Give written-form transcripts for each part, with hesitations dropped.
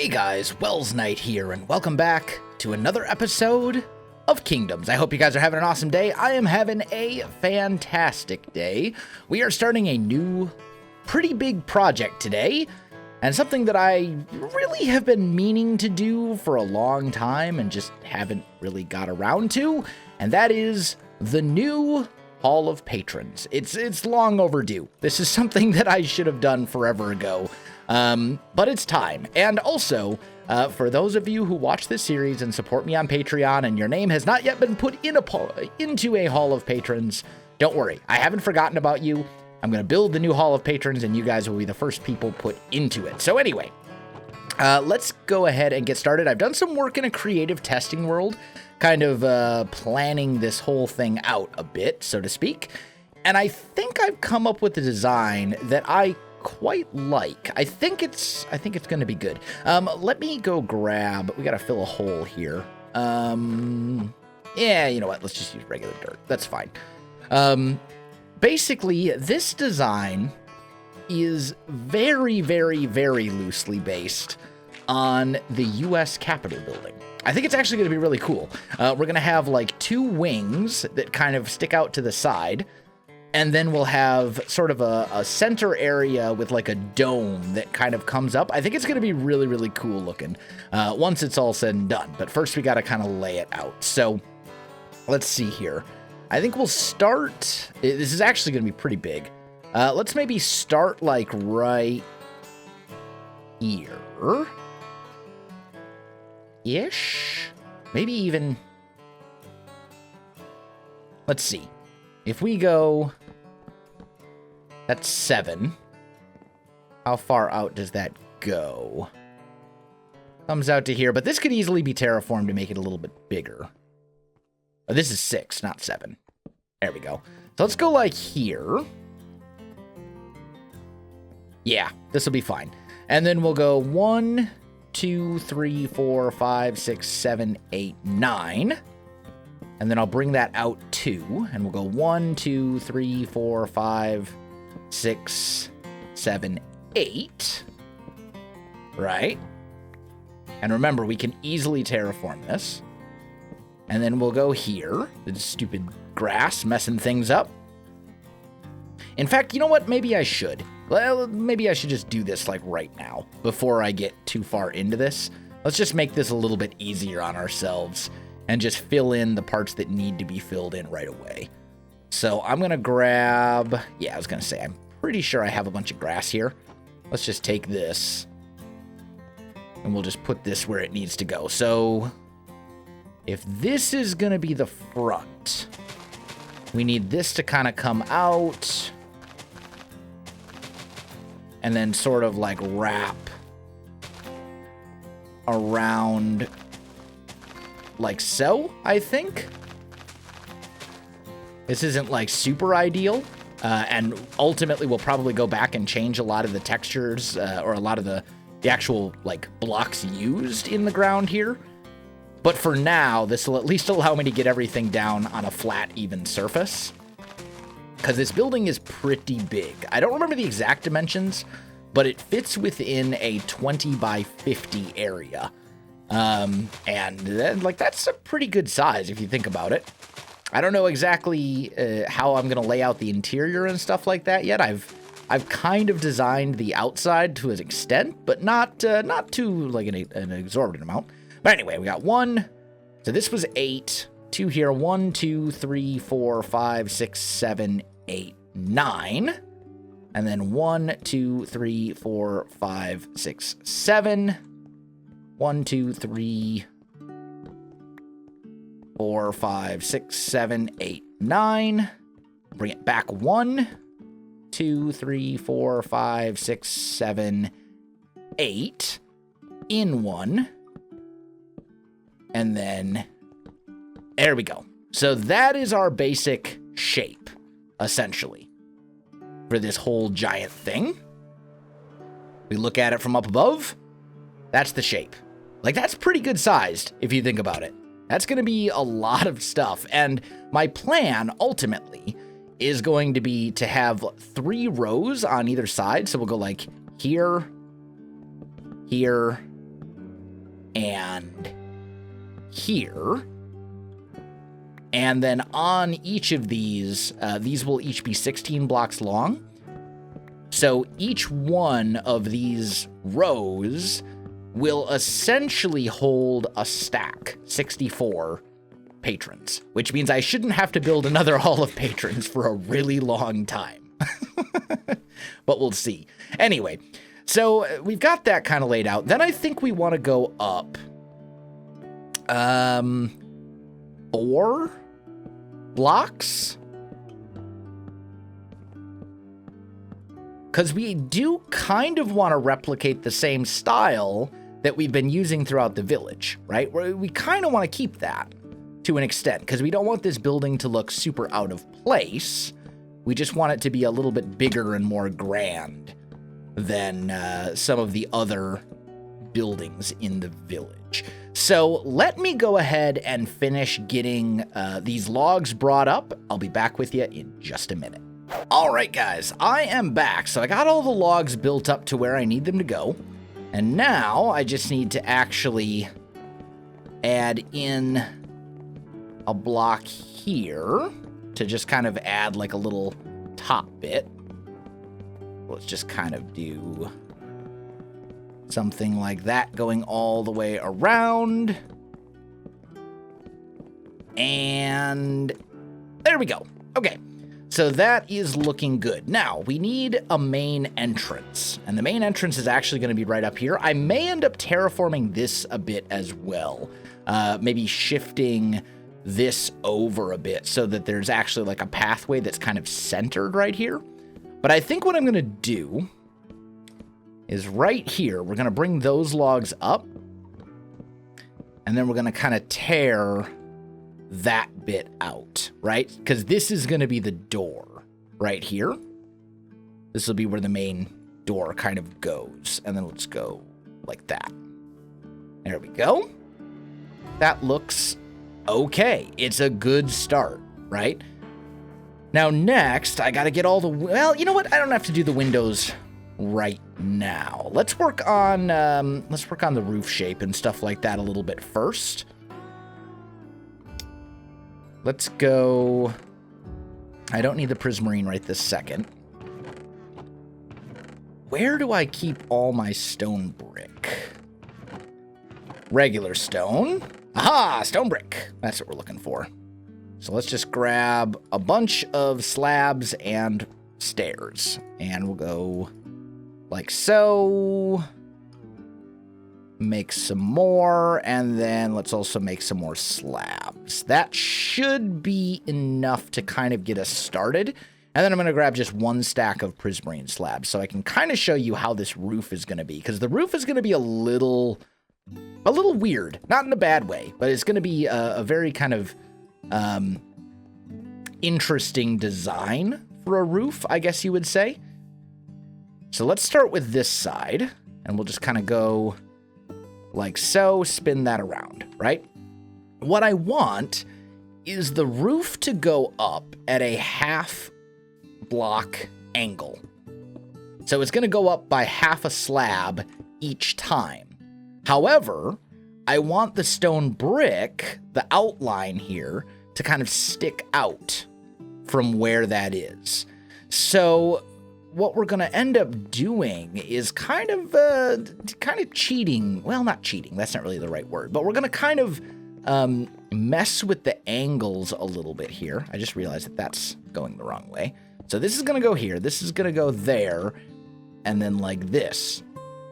Hey guys, Welsknight here, and welcome back to another episode of Kingdoms. I hope you guys are having an awesome day. I am having a fantastic day. We are starting a new, pretty big project today, and something that I really have been meaning to do for a long time and just haven't really got around to, and that is the new Hall of Patrons. It's long overdue. This is something that I should have done forever ago. But it's time. And also, for those of you who watch this series and support me on Patreon and your name has not yet been put into a Hall of Patrons, don't worry. I haven't forgotten about you. I'm going to build the new Hall of Patrons and you guys will be the first people put into it. So anyway, let's go ahead and get started. I've done some work in a creative testing world, kind of planning this whole thing out a bit, so to speak. And I think I've come up with a design that I quite like. I think it's going to be good. Let me go grab, we got to fill a hole here. Yeah, you know what? Let's just use regular dirt. That's fine. Basically, this design is very, very, very loosely based on the U.S. Capitol building. I think it's actually going to be really cool. We're going to have like two wings that kind of stick out to the side. And then we'll have sort of a center area with like a dome that kind of comes up. I think it's going to be really, really cool looking once it's all said and done. But first we got to kind of lay it out. So let's see here. I think we'll start. This is actually going to be pretty big. Let's maybe start like right here. Ish. Maybe even. Let's see. If we go, that's 7. How far out does that go? Comes out to here, but this could easily be terraformed to make it a little bit bigger. Oh, this is 6, not 7. There we go. So let's go like here. Yeah, this will be fine. And then we'll go 1, 2, 3, 4, 5, 6, 7, 8, 9. And then I'll bring that out 2, and we'll go 1, 2, 3, 4, 5, 6, 7, 8. Right? And remember, we can easily terraform this. And then we'll go here. The stupid grass messing things up. In fact, you know what? Maybe I should. Well, maybe I should just do this like right now before I get too far into this. Let's just make this a little bit easier on ourselves and just fill in the parts that need to be filled in right away. So I'm going to grab, yeah, I was going to say, I'm pretty sure I have a bunch of grass here. Let's just take this, and we'll just put this where it needs to go. So if this is going to be the front, we need this to kind of come out, and then sort of like wrap around like so, I think. This isn't like super ideal, and ultimately we'll probably go back and change a lot of the textures or a lot of the actual like blocks used in the ground here. But for now, this will at least allow me to get everything down on a flat, even surface, because this building is pretty big. I don't remember the exact dimensions, but it fits within a 20 by 50 area. And then, like, that's a pretty good size if you think about it. I don't know exactly how I'm going to lay out the interior and stuff like that yet. I've kind of designed the outside to an extent, but not to like an exorbitant amount. But anyway, we got 1. So this was 8. 2 here. 1, 2, 3, 4, 5, 6, 7, 8, 9. And then 1, 2, 3, 4, 5, 6, 7. 1, 2, 3, 4, 5, 6, 7, 8, 9. Bring it back 1, 2, 3, 4, 5, 6, 7, 8. In 1. And then, there we go. So that is our basic shape, essentially, for this whole giant thing. We look at it from up above. That's the shape. Like, that's pretty good sized, if you think about it. That's going to be a lot of stuff. And my plan, ultimately, is going to be to have 3 rows on either side. So we'll go like here, here, and here. And then on each of these will each be 16 blocks long. So each one of these rows will essentially hold a stack, 64 patrons, which means I shouldn't have to build another hall of patrons for a really long time. But we'll see. Anyway, so we've got that kind of laid out. Then I think we want to go up 4 blocks, because we do kind of want to replicate the same style that we've been using throughout the village, right? We kind of want to keep that to an extent, because we don't want this building to look super out of place. We just want it to be a little bit bigger and more grand than some of the other buildings in the village. So let me go ahead and finish getting these logs brought up. I'll be back with you in just a minute. All right, guys, I am back. So I got all the logs built up to where I need them to go. And now I just need to actually add in a block here to just kind of add like a little top bit. Let's just kind of do something like that going all the way around. And there we go. Okay, so that is looking good. Now, we need a main entrance, and the main entrance is actually going to be right up here. I may end up terraforming this a bit as well. Maybe shifting this over a bit so that there's actually like a pathway that's kind of centered right here. But I think what I'm going to do is right here, we're going to bring those logs up, and then we're going to kind of tear that bit out, right? Because this is going to be the door right here. This will be where the main door kind of goes, and then let's go like that. There we go. That looks okay. It's a good start, right? Now next, I got to get all the, well, you know what? I don't have to do the windows right now. Let's work on the roof shape and stuff like that a little bit first. Let's go. I don't need the prismarine right this second. Where do I keep all my stone brick? Regular stone. Aha, stone brick. That's what we're looking for. So let's just grab a bunch of slabs and stairs, and we'll go like so. Make some more, and then let's also make some more slabs. That should be enough to kind of get us started. And then I'm going to grab just 1 stack of prismarine slabs so I can kind of show you how this roof is going to be, because the roof is going to be a little weird, not in a bad way, but it's going to be a very kind of interesting design for a roof, I guess you would say. So let's start with this side, and we'll just kind of go like so, spin that around, right? What I want is the roof to go up at a half block angle. So it's going to go up by half a slab each time. However, I want the stone brick, the outline here, to kind of stick out from where that is. So what we're going to end up doing is kind of cheating. Well, not cheating. That's not really the right word. But we're going to kind of mess with the angles a little bit here. I just realized that that's going the wrong way. So this is going to go here. This is going to go there. And then like this,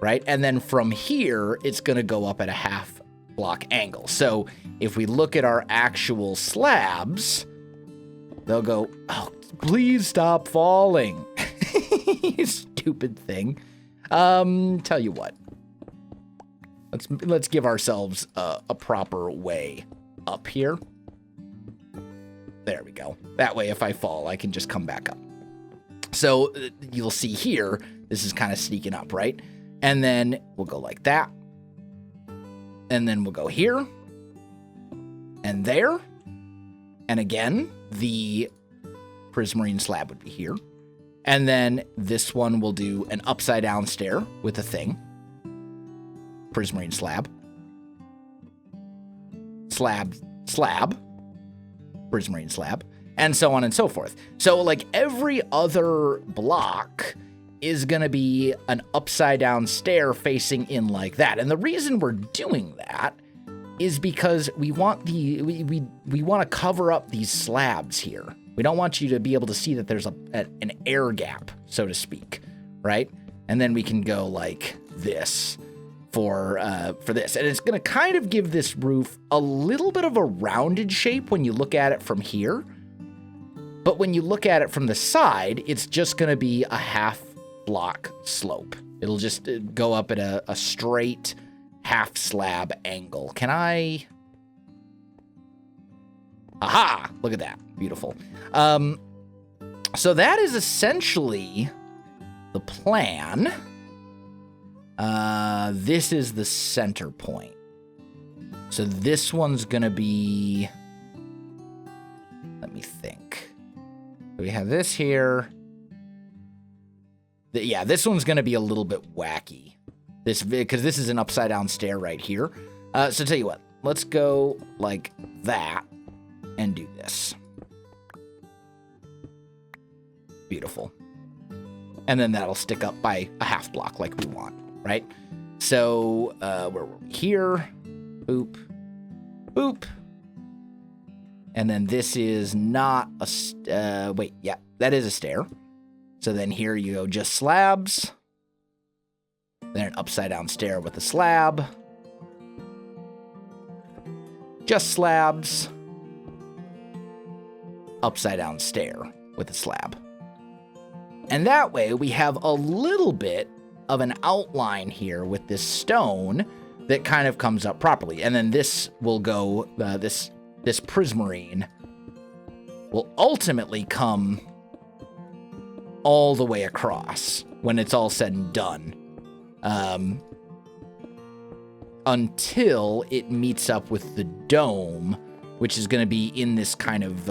right? And then from here, it's going to go up at a half block angle. So if we look at our actual slabs, they'll go, oh, please stop falling. You stupid thing. Tell you what. Let's give ourselves a proper way up here. There we go. That way, if I fall, I can just come back up. So you'll see here, this is kind of sneaking up, right? And then we'll go like that. And then we'll go here. And there. And again, the prismarine slab would be here. And then this one will do an upside down stair with a thing. Prismarine slab. slab, prismarine slab, and so on and so forth. So like every other block is going to be an upside down stair facing in like that. And the reason we're doing that is because we want we want to cover up these slabs here. We don't want you to be able to see that there's an air gap, so to speak, right? And then we can go like this for this. And it's going to kind of give this roof a little bit of a rounded shape when you look at it from here. But when you look at it from the side, it's just going to be a half block slope. It'll just go up at a straight half slab angle. Can I? Aha! Look at that. Beautiful. So that is essentially the plan. This is the center point. So this one's gonna be, let me think. We have this here. Yeah, this one's gonna be a little bit wacky. Because this is an upside down stair right here. So tell you what, let's go like that and do this. Beautiful. And then that'll stick up by a half block like we want, right? So, where were we? Here. Boop. Boop. And then this is not a... wait, yeah, that is a stair. So then here you go, just slabs. Then an upside down stair with a slab. Just slabs. Upside down stair with a slab. And that way we have a little bit of an outline here with this stone that kind of comes up properly. And then this will go, this prismarine will ultimately come all the way across when it's all said and done. Until it meets up with the dome, which is going to be in this kind of,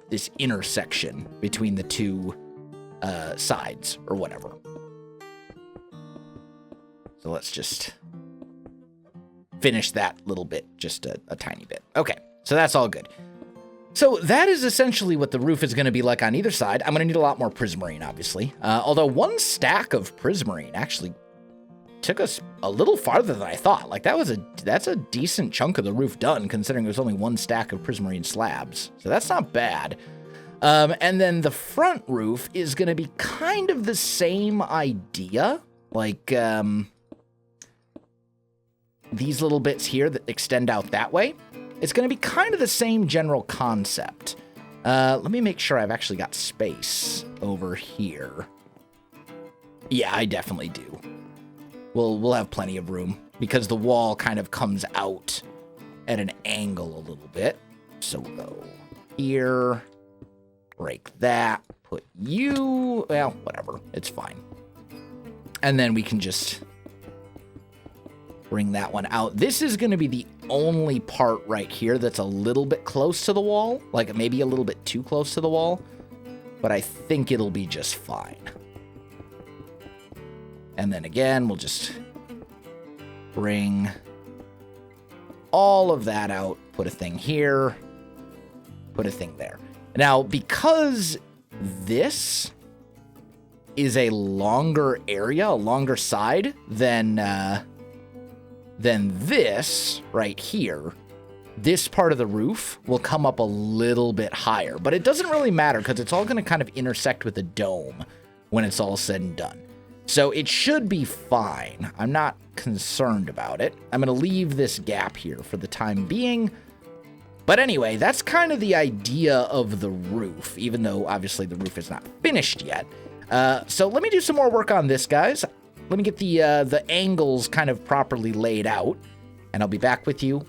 this intersection between the two sides or whatever. So let's just finish that little bit, just a tiny bit. Okay, so that's all good. So that is essentially what the roof is going to be like on either side. I'm going to need a lot more prismarine, obviously. Although one stack of prismarine actually took us a little farther than I thought. Like that's a decent chunk of the roof done, considering there's only one stack of prismarine slabs. So that's not bad. And then the front roof is going to be kind of the same idea. Like, these little bits here that extend out that way. It's going to be kind of the same general concept. Let me make sure I've actually got space over here. Yeah, I definitely do. We'll have plenty of room because the wall kind of comes out at an angle a little bit. So we'll go here, break that, put you, well, whatever, it's fine. And then we can just bring that one out. This is going to be the only part right here that's a little bit close to the wall, like maybe a little bit too close to the wall, but I think it'll be just fine. And then again, we'll just bring all of that out, put a thing here, put a thing there. Now, because this is a longer area, a longer side than this right here, this part of the roof will come up a little bit higher. But it doesn't really matter because it's all going to kind of intersect with the dome when it's all said and done. So it should be fine. I'm not concerned about it. I'm going to leave this gap here for the time being. But anyway, that's kind of the idea of the roof, even though obviously the roof is not finished yet. So let me do some more work on this, guys. Let me get the angles kind of properly laid out, and I'll be back with you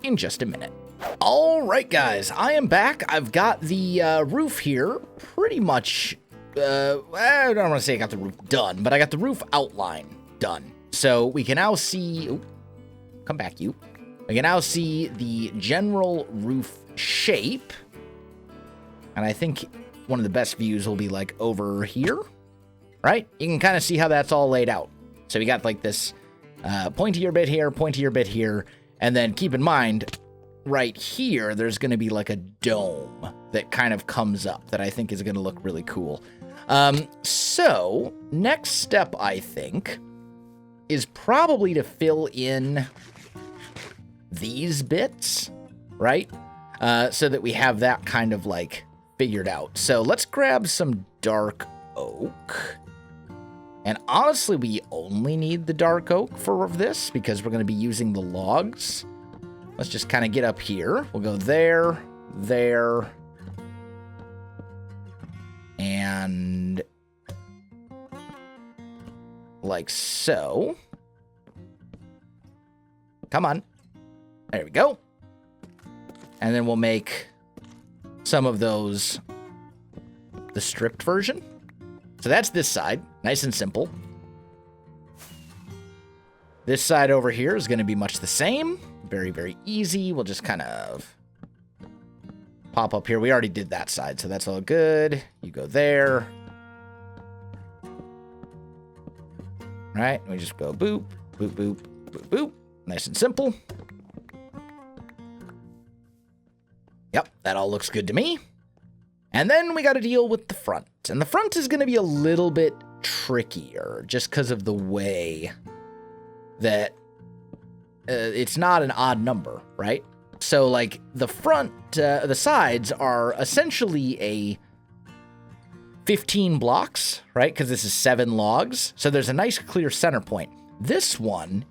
in just a minute. All right, guys, I am back. I've got the roof here pretty much, I don't want to say I got the roof done, but I got the roof outline done. So we can now see, ooh, come back, you. We can now see the general roof shape, and I think one of the best views will be like over here, right? You can kind of see how that's all laid out. So we got like this pointier bit here, and then keep in mind, right here, there's going to be like a dome that kind of comes up that I think is going to look really cool. So next step, I think, is probably to fill in these bits, right? So that we have that kind of like figured out. So let's grab some dark oak. And honestly, we only need the dark oak for this because we're going to be using the logs. Let's just kind of get up here. We'll go there, there, and like so. Come on. There we go. And then we'll make some of those the stripped version. So that's this side, nice and simple. This side over here is going to be much the same. Very, very easy. We'll just kind of pop up here. We already did that side, so that's all good. You go there. Right, we just go boop, boop, boop, boop, boop. Nice and simple. Yep, that all looks good to me. And then we got to deal with the front. And the front is going to be a little bit trickier just because of the way that it's not an odd number, right? So like the front, the sides are essentially a 15 blocks, right? Because this is 7 logs. So there's a nice clear center point. This one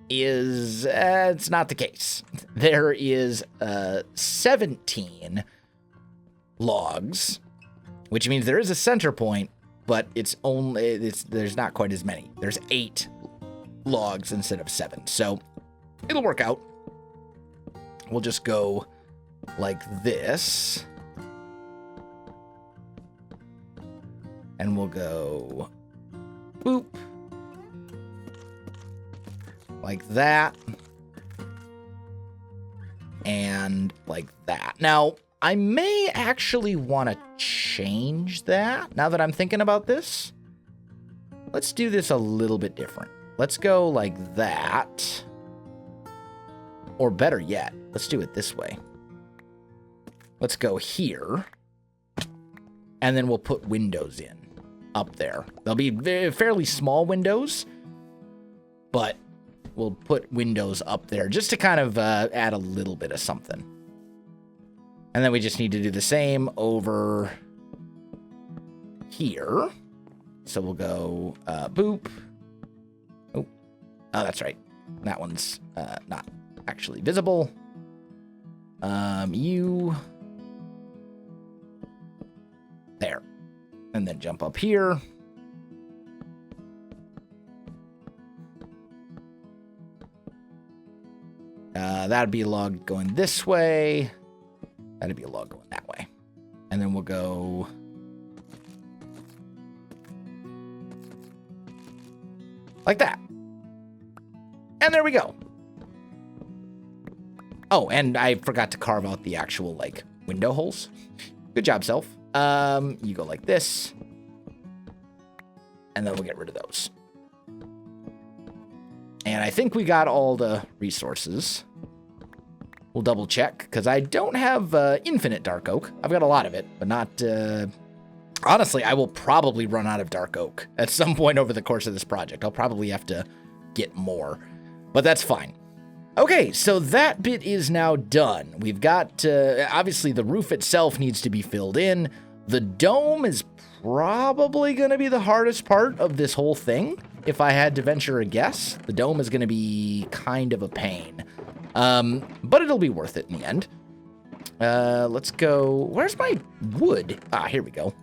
is, it's not the case. There is 17 logs, which means there is a center point, but there's not quite as many. There's 8 logs instead of 7. So it'll work out. We'll just go like this. And we'll go boop. Like that. And like that. Now, I may actually want to change that now that I'm thinking about this. Let's do this a little bit different. Let's go like that. Or better yet, let's do it this way. Let's go here. And then we'll put windows in up there. They'll be fairly small windows, but we'll put windows up there just to kind of add a little bit of something. And then we just need to do the same over here. So we'll go boop. Oh, that's right. That one's not actually visible. You. There. And then jump up here. That'd be a log going this way. That'd be a log going that way. And then we'll go like that. And there we go. Oh, and I forgot to carve out the actual, like, window holes. Good job, self. You go like this. And then we'll get rid of those. And I think we got all the resources. We'll double check, because I don't have infinite dark oak. I've got a lot of it, but not... Honestly, I will probably run out of dark oak at some point over the course of this project. I'll probably have to get more, but that's fine. Okay, so that bit is now done. We've got, obviously, the roof itself needs to be filled in. The dome is probably going to be the hardest part of this whole thing, if I had to venture a guess. The dome is going to be kind of a pain. But it'll be worth it in the end. Let's go... Where's my wood? Ah, here we go.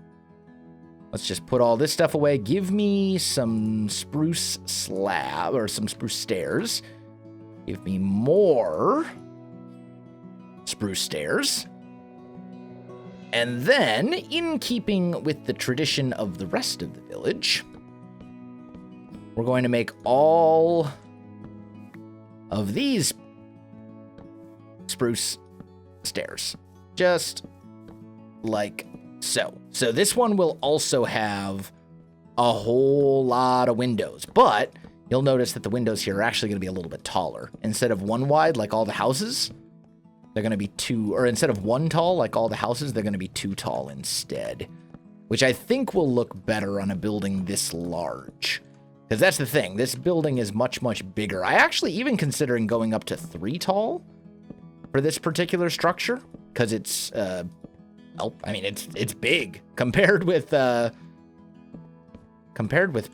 Let's just put all this stuff away. Give me some spruce slab, or some spruce stairs. Give me more spruce stairs. And then, in keeping with the tradition of the rest of the village, we're going to make all of these spruce stairs. Just like so. So this one will also have a whole lot of windows, but you'll notice that the windows here are actually going to be a little bit taller. Instead of one wide like all the houses, They're going to be 2, or instead of 1 tall, like all the houses, they're going to be 2 tall instead. Which I think will look better on a building this large. Because that's the thing, this building is much, much bigger. I actually even considering going up to 3 tall for this particular structure. Because it's, well, I mean, it's big. Compared with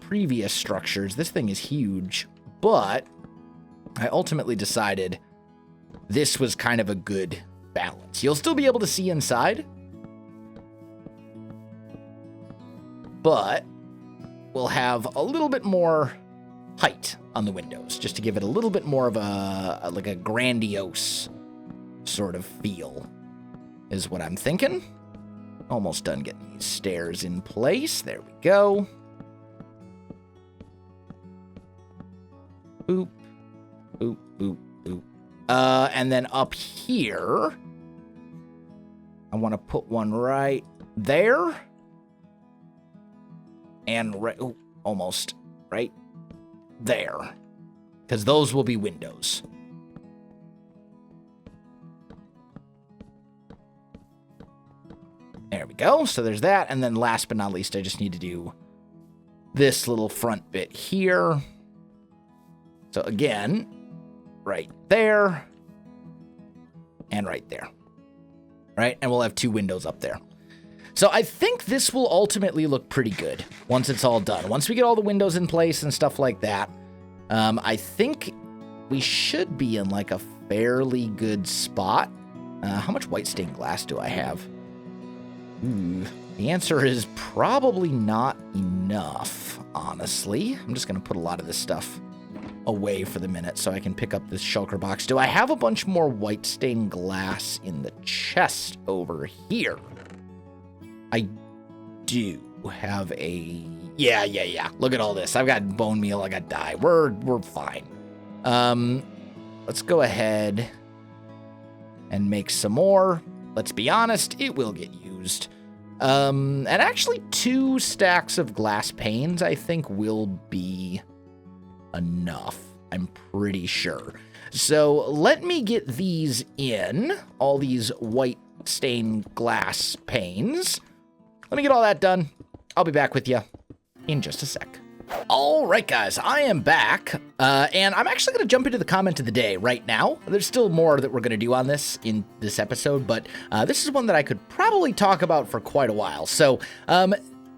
previous structures, this thing is huge. But I ultimately decided this was kind of a good balance. You'll still be able to see inside, but we'll have a little bit more height on the windows, just to give it a little bit more of like a grandiose sort of feel, is what I'm thinking. Almost done getting these stairs in place. There we go. Boop, boop, boop, boop. And then up here, I want to put one right there. And right, oh, almost right there. Because those will be windows. There we go. So there's that. And then last but not least, I just need to do this little front bit here. So again, right there and right there. Right? And we'll have 2 windows up there. So I think this will ultimately look pretty good once it's all done. Once we get all the windows in place and stuff like that, I think we should be in like a fairly good spot. How much white stained glass do I have? The answer is probably not enough, honestly. I'm just going to put a lot of this stuff away for the minute so I can pick up this shulker box. Do I have a bunch more white stained glass in the chest over here? I do have a... Yeah. Look at all this. I've got bone meal. I got dye. We're fine. Let's go ahead and make some more. Let's be honest, it will get used. And actually 2 stacks of glass panes, I think, will be enough. I'm pretty sure. So let me get these in, all these white stained glass panes. Let me get all that done. I'll be back with you in just a sec. All right, guys, I am back, and I'm actually going to jump into the comment of the day right now. There's still more that we're going to do on this in this episode, but this is one that I could probably talk about for quite a while. So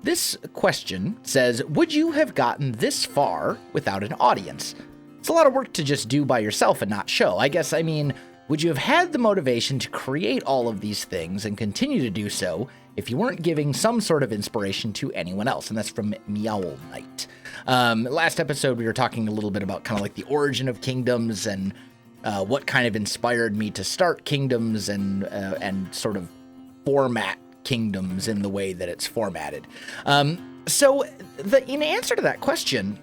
this question says, would you have gotten this far without an audience? It's a lot of work to just do by yourself and not show. I guess, I mean, would you have had the motivation to create all of these things and continue to do so if you weren't giving some sort of inspiration to anyone else? And that's from Welsknight. Last episode, we were talking a little bit about kind of like the origin of Kingdoms and what kind of inspired me to start Kingdoms and sort of format Kingdoms in the way that it's formatted. So in answer to that question,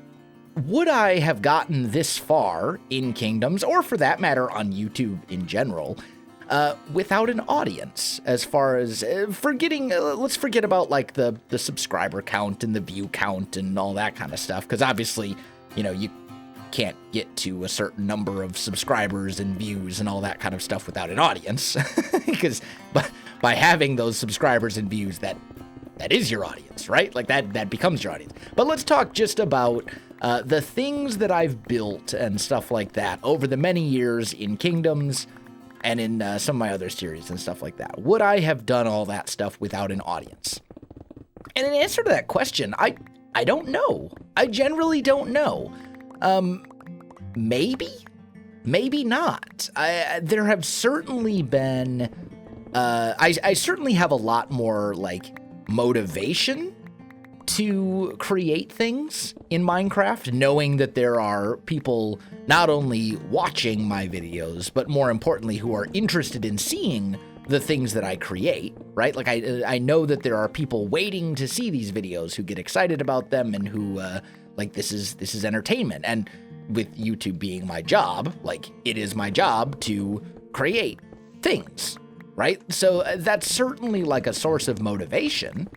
would I have gotten this far in Kingdoms, or for that matter on YouTube in general, without an audience? As far as forgetting, let's forget about like the subscriber count and the view count and all that kind of stuff, because obviously, you know, you can't get to a certain number of subscribers and views and all that kind of stuff without an audience, because by having those subscribers and views, that is your audience, right? Like that becomes your audience. But let's talk just about the things that I've built and stuff like that over the many years in Kingdoms and in some of my other series and stuff like that. Would I have done all that stuff without an audience? And in answer to that question, I don't know. I generally don't know. Maybe not. There have certainly been, I certainly have a lot more like motivation to create things in Minecraft, knowing that there are people not only watching my videos, but more importantly, who are interested in seeing the things that I create, right? Like I know that there are people waiting to see these videos who get excited about them and who like this is entertainment. And with YouTube being my job, like it is my job to create things, right? So that's certainly like a source of motivation.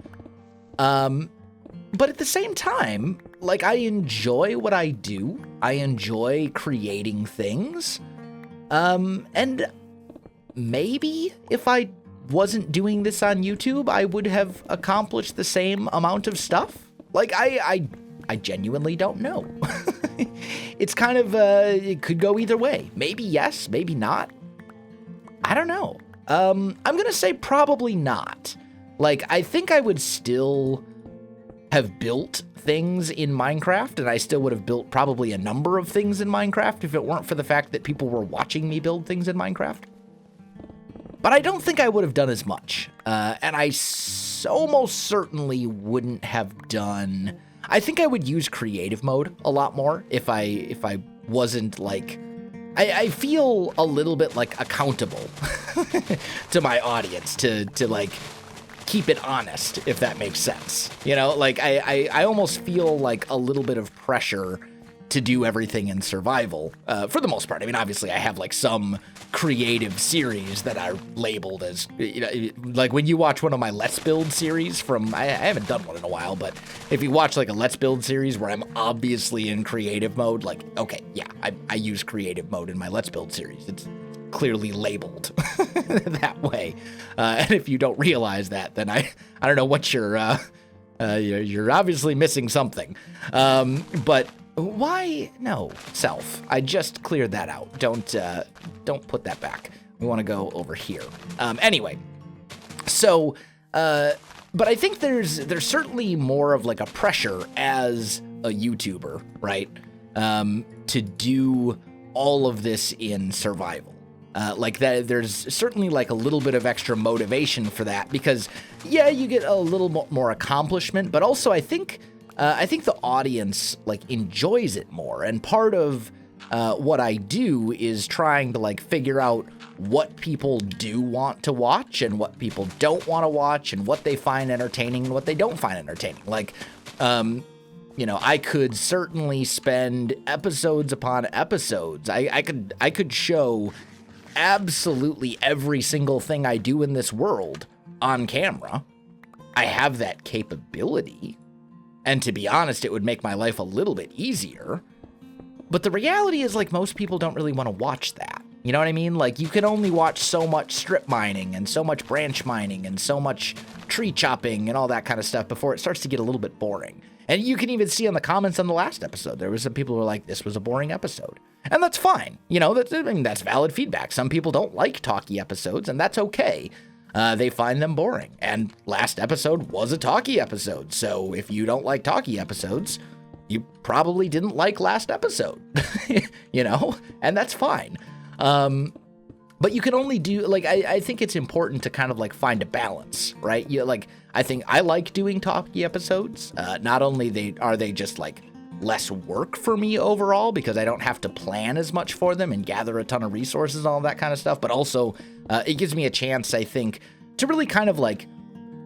But at the same time, like I enjoy what I do. I enjoy creating things. And maybe if I wasn't doing this on YouTube, I would have accomplished the same amount of stuff. Like, I genuinely don't know. It's kind of, it could go either way. Maybe yes, maybe not. I don't know. I'm gonna say probably not. Like, I think I would still have built things in Minecraft, and I still would have built probably a number of things in Minecraft if it weren't for the fact that people were watching me build things in Minecraft. But I don't think I would have done as much. And I almost certainly wouldn't have done... I think I would use creative mode a lot more if I wasn't like... I feel a little bit like accountable to my audience to like keep it honest, if that makes sense. You know, like I almost feel like a little bit of pressure to do everything in survival, for the most part. I mean, obviously I have like some creative series that are labeled as, you know, like when you watch one of my Let's Build series from, I haven't done one in a while, but if you watch like a Let's Build series where I'm obviously in creative mode, like, okay, yeah, I use creative mode in my Let's Build series. It's clearly labeled that way. And if you don't realize that, then I don't know what you're obviously missing something. But why? No, self. I just cleared that out. Don't put that back. We want to go over here. Anyway, so, but I think there's certainly more of like a pressure as a YouTuber, right? To do all of this in survival. Like that, there's certainly like a little bit of extra motivation for that because, yeah, you get a little more accomplishment, but also I think the audience like enjoys it more. And part of what I do is trying to like figure out what people do want to watch and what people don't want to watch and what they find entertaining and what they don't find entertaining. Like, you know, I could certainly spend episodes upon episodes. I could show absolutely every single thing I do in this world on camera. I have that capability. And to be honest, it would make my life a little bit easier. But the reality is, like, most people don't really want to watch that. You know what I mean? Like, you can only watch so much strip mining and so much branch mining and so much tree chopping and all that kind of stuff before it starts to get a little bit boring. And you can even see on the comments on the last episode, there was some people who were like, this was a boring episode. And that's fine. You know, that's valid feedback. Some people don't like talky episodes, and that's okay. They find them boring. And last episode was a talky episode. So if you don't like talky episodes, you probably didn't like last episode, you know, and that's fine. But you can only do, like, I think it's important to kind of like find a balance, right? You like, I think I like doing talky episodes. Not only are they just like less work for me overall because I don't have to plan as much for them and gather a ton of resources and all that kind of stuff, but also it gives me a chance, I think, to really kind of like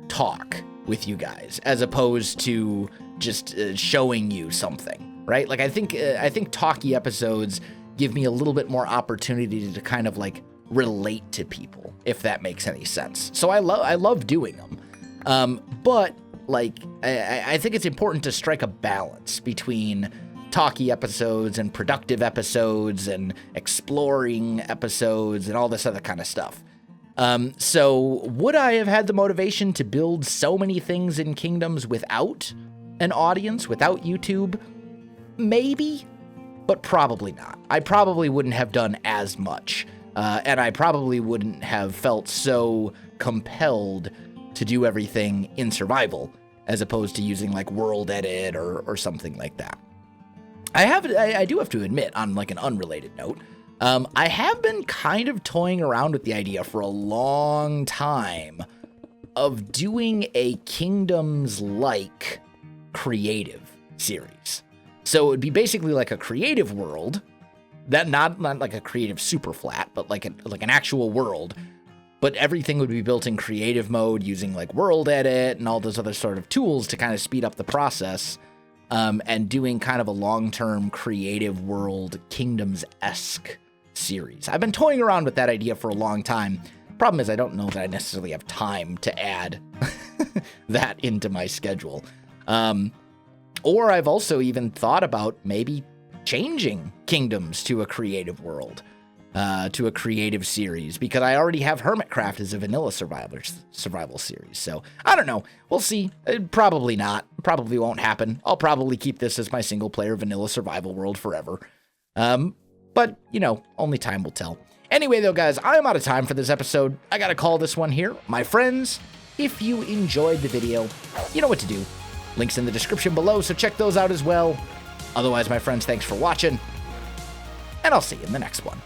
talk with you guys as opposed to just showing you something, right? Like I think talky episodes give me a little bit more opportunity to kind of like relate to people, if that makes any sense. So I love doing them. But like, I think it's important to strike a balance between talky episodes and productive episodes and exploring episodes and all this other kind of stuff. So would I have had the motivation to build so many things in Kingdoms without an audience, without YouTube? Maybe, but probably not. I probably wouldn't have done as much, and I probably wouldn't have felt so compelled to do everything in survival as opposed to using like world edit or something like that. I do have to admit, on like an unrelated note, I have been kind of toying around with the idea for a long time of doing a Kingdoms-like creative series. So it would be basically like a creative world, that not like a creative super flat, but like an actual world. But everything would be built in creative mode using like world edit and all those other sort of tools to kind of speed up the process, and doing kind of a long-term creative world Kingdoms-esque series. I've been toying around with that idea for a long time. Problem is I don't know that I necessarily have time to add that into my schedule. Or I've also even thought about maybe changing Kingdoms to a creative world. to a creative series, because I already have Hermitcraft as a vanilla survival series. So I don't know. We'll see. Probably not. Probably won't happen. I'll probably keep this as my single player vanilla survival world forever. But, you know, only time will tell. Anyway, though, guys, I'm out of time for this episode. I gotta call this one here. My friends, if you enjoyed the video, you know what to do. Links in the description below, so check those out as well. Otherwise, my friends, thanks for watching, and I'll see you in the next one.